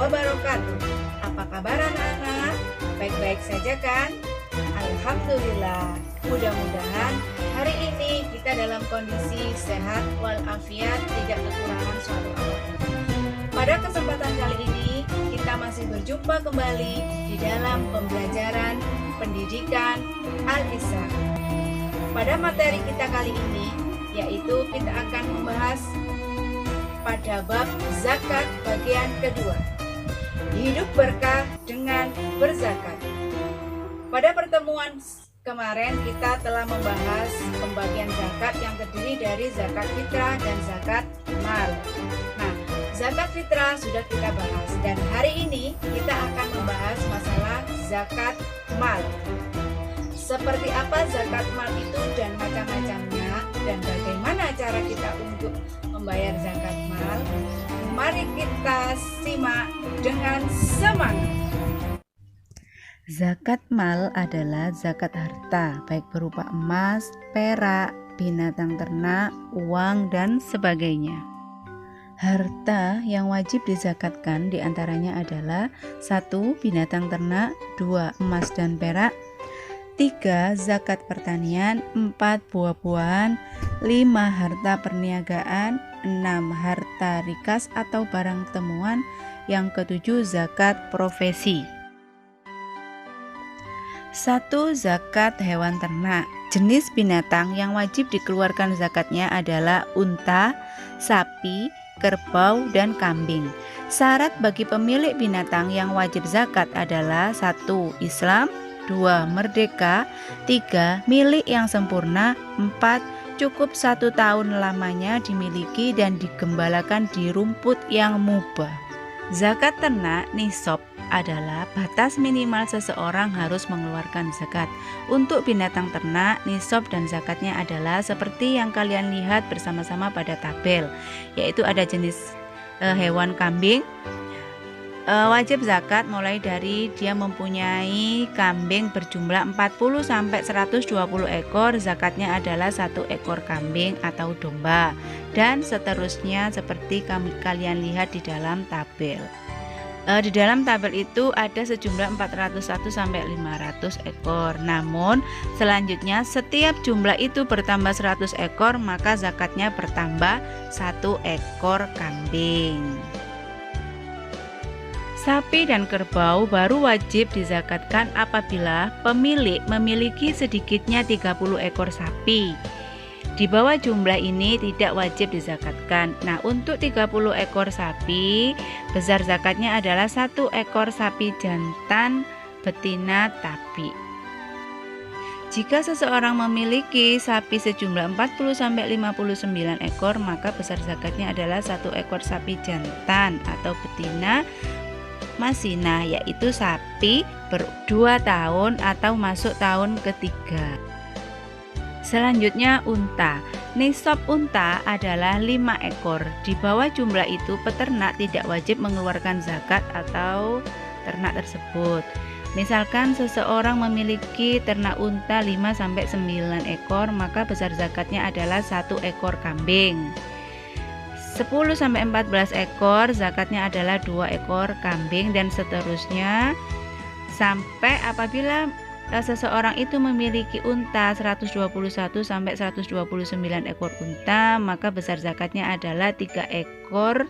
wabarakatuh. Apa kabar anak-anak? Baik-baik saja kan? Alhamdulillah. Mudah-mudahan hari ini kita dalam kondisi sehat walafiat, tidak kekurangan suatu apapun. Pada kesempatan kali ini kita masih berjumpa kembali di dalam pembelajaran pendidikan Al-Ihsan. Pada materi kita kali ini yaitu kita akan membahas pada bab zakat bagian kedua. Hidup berkah dengan berzakat. Pada pertemuan kemarin kita telah membahas pembagian zakat yang terdiri dari zakat fitrah dan zakat mal. Nah, zakat fitrah sudah kita bahas dan hari ini kita akan membahas masalah zakat mal. Seperti apa zakat mal itu dan macam-macamnya dan bagaimana cara kita untuk membayar zakat mal? Mari kita simak dengan semangat. Zakat mal adalah zakat harta, baik berupa emas, perak, binatang ternak, uang, dan sebagainya. Harta yang wajib dizakatkan diantaranya adalah 1. Binatang ternak, 2. Emas dan perak, 3. Zakat pertanian, 4. Buah-buahan, 5. Harta perniagaan, 6. Harta rikas atau barang temuan, yang ke-7 zakat profesi. 1. Zakat hewan ternak. Jenis binatang yang wajib dikeluarkan zakatnya adalah unta, sapi, kerbau, dan kambing. Syarat bagi pemilik binatang yang wajib zakat adalah 1. Islam, 2. Merdeka, 3. Milik yang sempurna, 4. Cukup 1 tahun lamanya dimiliki dan digembalakan di rumput yang mubah. Zakat ternak nisab adalah batas minimal seseorang harus mengeluarkan zakat. Untuk binatang ternak, nisab dan zakatnya adalah seperti yang kalian lihat bersama-sama pada tabel, yaitu ada jenis hewan kambing. Wajib zakat mulai dari dia mempunyai kambing berjumlah 40 sampai 120 ekor, zakatnya adalah 1 ekor kambing atau domba, dan seterusnya seperti kalian lihat di dalam tabel. Di dalam tabel itu ada sejumlah 401 sampai 500 ekor. Namun selanjutnya setiap jumlah itu bertambah 100 ekor, maka zakatnya bertambah 1 ekor kambing. Sapi dan kerbau baru wajib dizakatkan apabila pemilik memiliki sedikitnya 30 ekor sapi. Di bawah jumlah ini tidak wajib dizakatkan. Nah, untuk 30 ekor sapi, besar zakatnya adalah 1 ekor sapi jantan betina tapi. Jika seseorang memiliki sapi sejumlah 40-59 ekor, maka besar zakatnya adalah 1 ekor sapi jantan atau betina masina, yaitu sapi ber-2 tahun atau masuk tahun ketiga. Selanjutnya unta. Nisab unta adalah 5 ekor. Di bawah jumlah itu peternak tidak wajib mengeluarkan zakat atau ternak tersebut. Misalkan seseorang memiliki ternak unta 5-9 ekor, maka besar zakatnya adalah 1 ekor kambing. 10-14 ekor, zakatnya adalah 2 ekor kambing, dan seterusnya sampai apabila seseorang itu memiliki unta 121-129 ekor unta, maka besar zakatnya adalah 3 ekor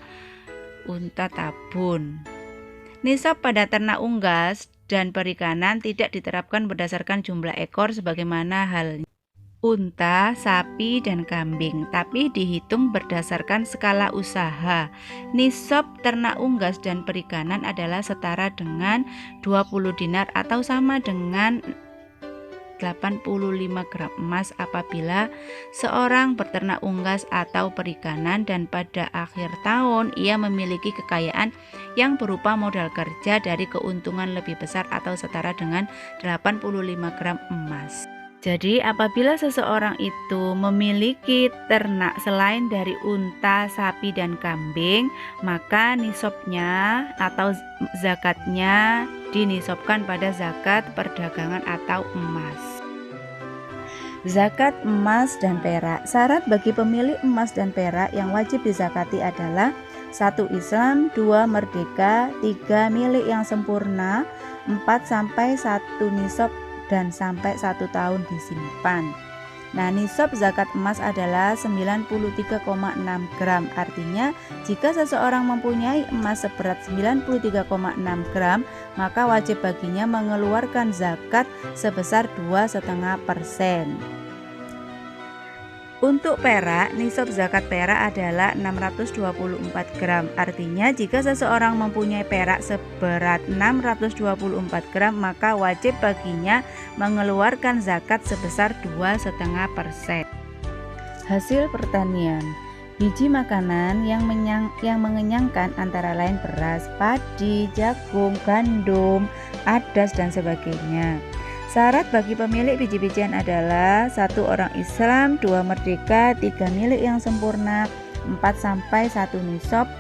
unta tabun. Nisab pada ternak unggas dan perikanan tidak diterapkan berdasarkan jumlah ekor sebagaimana halnya unta, sapi, dan kambing, tapi dihitung berdasarkan skala usaha. Nisab ternak unggas dan perikanan adalah setara dengan 20 dinar atau sama dengan 85 gram emas apabila seorang berternak unggas atau perikanan dan pada akhir tahun ia memiliki kekayaan yang berupa modal kerja dari keuntungan lebih besar atau setara dengan 85 gram emas. Jadi apabila seseorang itu memiliki ternak selain dari unta, sapi, dan kambing, maka nisabnya atau zakatnya dinisabkan pada zakat perdagangan atau emas. Zakat emas dan perak. Syarat bagi pemilik emas dan perak yang wajib dizakati adalah 1 Islam, 2 merdeka, 3 milik yang sempurna, 4 sampai 1 nisab dan sampai 1 tahun disimpan. Nah, nisab zakat emas adalah 93,6 gram. Artinya, jika seseorang mempunyai emas seberat 93,6 gram, maka wajib baginya mengeluarkan zakat sebesar 2,5%. Untuk perak, nisab zakat perak adalah 624 gram. Artinya, jika seseorang mempunyai perak seberat 624 gram, maka wajib baginya mengeluarkan zakat sebesar 2,5%. Hasil pertanian. Biji makanan yang mengenyangkan antara lain beras, padi, jagung, gandum, adas, dan sebagainya. Syarat bagi pemilik biji-bijian adalah 1 orang Islam, 2 merdeka, 3 milik yang sempurna, 4 sampai 1 nisab.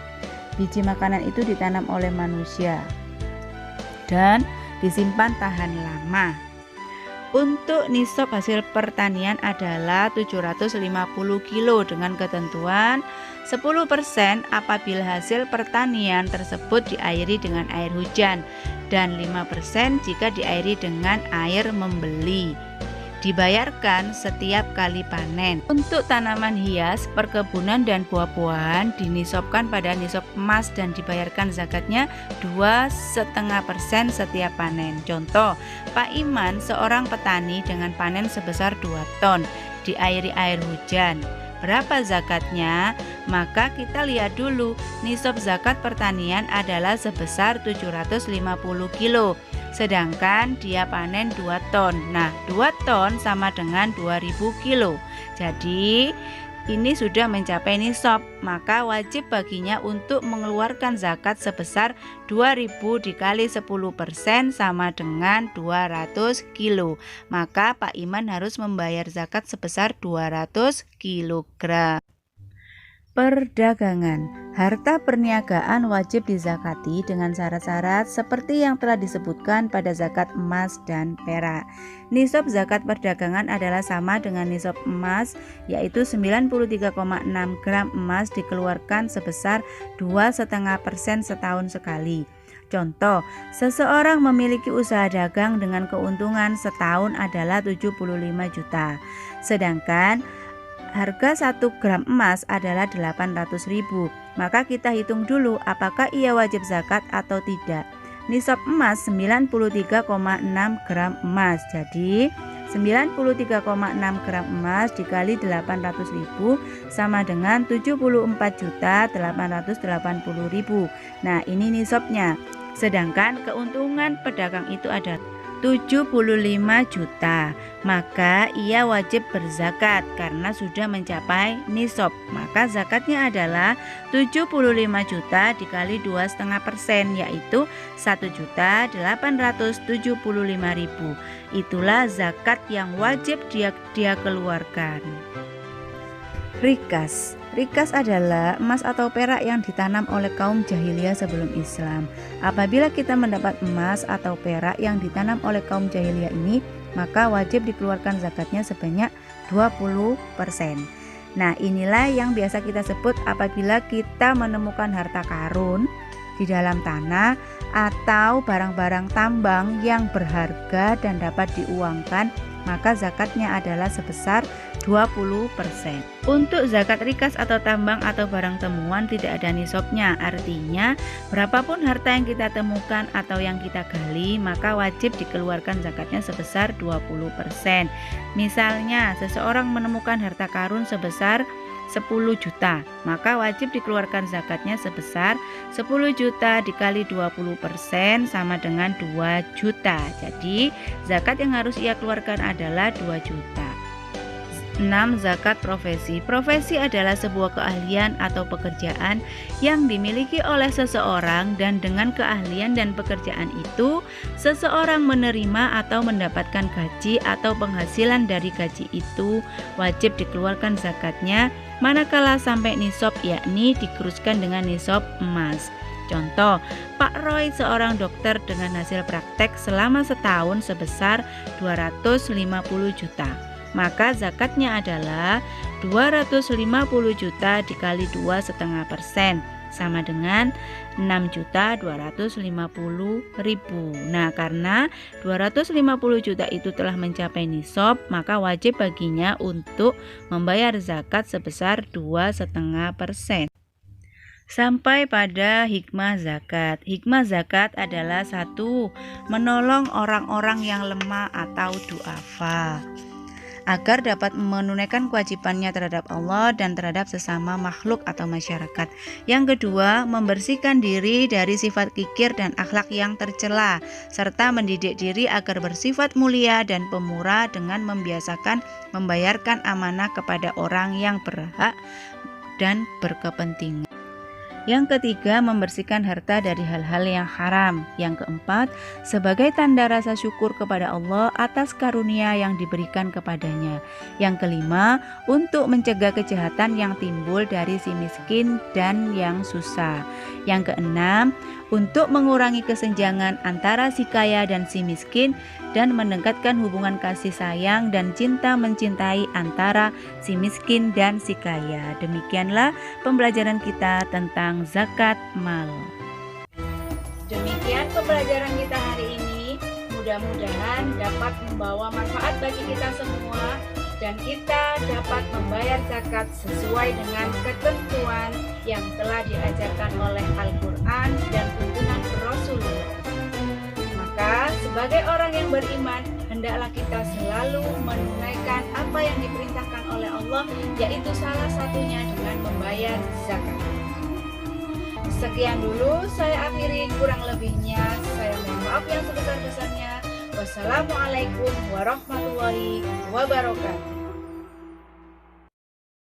Biji makanan itu ditanam oleh manusia dan disimpan tahan lama. Untuk nisab hasil pertanian adalah 750 kilo dengan ketentuan 10% apabila hasil pertanian tersebut diairi dengan air hujan dan 5% jika diairi dengan air membeli. Dibayarkan setiap kali panen. Untuk tanaman hias, perkebunan, dan buah-buahan dinisabkan pada nisab emas dan dibayarkan zakatnya 2,5% setiap panen. Contoh, Pak Iman seorang petani dengan panen sebesar 2 ton, diairi air hujan. Berapa zakatnya? Maka kita lihat dulu, nisab zakat pertanian adalah sebesar 750 kilo. Sedangkan dia panen 2 ton. Nah, 2 ton sama dengan 2000 kilo. Jadi, ini sudah mencapai nisab, maka wajib baginya untuk mengeluarkan zakat sebesar 2000 dikali 10% sama dengan 200 kilo. Maka Pak Iman harus membayar zakat sebesar 200 kilogram. Perdagangan. Harta perniagaan wajib dizakati dengan syarat-syarat seperti yang telah disebutkan pada zakat emas dan perak. Nisab zakat perdagangan adalah sama dengan nisab emas, yaitu 93,6 gram emas dikeluarkan sebesar 2,5% setahun sekali. Contoh, seseorang memiliki usaha dagang dengan keuntungan setahun adalah 75 juta. Sedangkan harga 1 gram emas adalah 800.000. Maka kita hitung dulu apakah ia wajib zakat atau tidak. Nisab emas 93,6 gram emas. Jadi 93,6 gram emas dikali 800.000 sama dengan 74.880.000. Nah, ini nisabnya. Sedangkan keuntungan pedagang itu ada 75 juta, maka ia wajib berzakat karena sudah mencapai nisab. Maka zakatnya adalah 75 juta dikali 2,5%, yaitu 1.875.000. Itulah zakat yang wajib dia keluarkan. Rikas. Rikas adalah emas atau perak yang ditanam oleh kaum jahiliyah sebelum Islam. Apabila kita mendapat emas atau perak yang ditanam oleh kaum jahiliyah ini, maka wajib dikeluarkan zakatnya sebanyak 20%. Nah, inilah yang biasa kita sebut apabila kita menemukan harta karun di dalam tanah atau barang-barang tambang yang berharga dan dapat diuangkan, maka zakatnya adalah sebesar 20%. Untuk zakat rikas atau tambang atau barang temuan tidak ada nisabnya. Artinya, berapapun harta yang kita temukan atau yang kita gali, maka wajib dikeluarkan zakatnya sebesar 20%. Misalnya, seseorang menemukan harta karun sebesar 10 juta, maka wajib dikeluarkan zakatnya sebesar 10 juta dikali 20% sama dengan 2 juta. Jadi, zakat yang harus ia keluarkan adalah 2 juta. 6. Zakat profesi. Profesi adalah sebuah keahlian atau pekerjaan yang dimiliki oleh seseorang, dan dengan keahlian dan pekerjaan itu seseorang menerima atau mendapatkan gaji atau penghasilan dari gaji itu wajib dikeluarkan zakatnya manakala sampai nisab, yakni dikeruskan dengan nisab emas. Contoh, Pak Roy seorang dokter dengan hasil praktek selama setahun sebesar 250 juta. Maka zakatnya adalah 250 juta dikali 2,5% sama dengan 6.250.000. Nah, karena 250 juta itu telah mencapai nisab, maka wajib baginya untuk membayar zakat sebesar 2,5%. Sampai pada hikmah zakat. Hikmah zakat adalah 1. Menolong orang-orang yang lemah atau du'afa agar dapat menunaikan kewajibannya terhadap Allah dan terhadap sesama makhluk atau masyarakat. Yang kedua, membersihkan diri dari sifat kikir dan akhlak yang tercela, serta mendidik diri agar bersifat mulia dan pemurah dengan membiasakan membayarkan amanah kepada orang yang berhak dan berkepentingan. Yang ketiga, membersihkan harta dari hal-hal yang haram. Yang keempat, sebagai tanda rasa syukur kepada Allah atas karunia yang diberikan kepadanya. Yang kelima, untuk mencegah kejahatan yang timbul dari si miskin dan yang susah. Yang keenam, untuk mengurangi kesenjangan antara si kaya dan si miskin dan mendekatkan hubungan kasih sayang dan cinta mencintai antara si miskin dan si kaya. Demikianlah pembelajaran kita tentang zakat mal. Demikian pembelajaran kita hari ini. Mudah-mudahan dapat membawa manfaat bagi kita semua dan kita dapat membayar zakat sesuai dengan ketentuan yang telah diajarkan oleh Al-Quran dan tuntunan Rasulullah. Maka sebagai orang yang beriman, hendaklah kita selalu menunaikan apa yang diperintahkan oleh Allah, yaitu salah satunya dengan membayar zakat. Sekian dulu saya akhiri, kurang lebihnya saya mohon maaf yang sebesar-besarnya. Wassalamualaikum warahmatullahi wabarakatuh.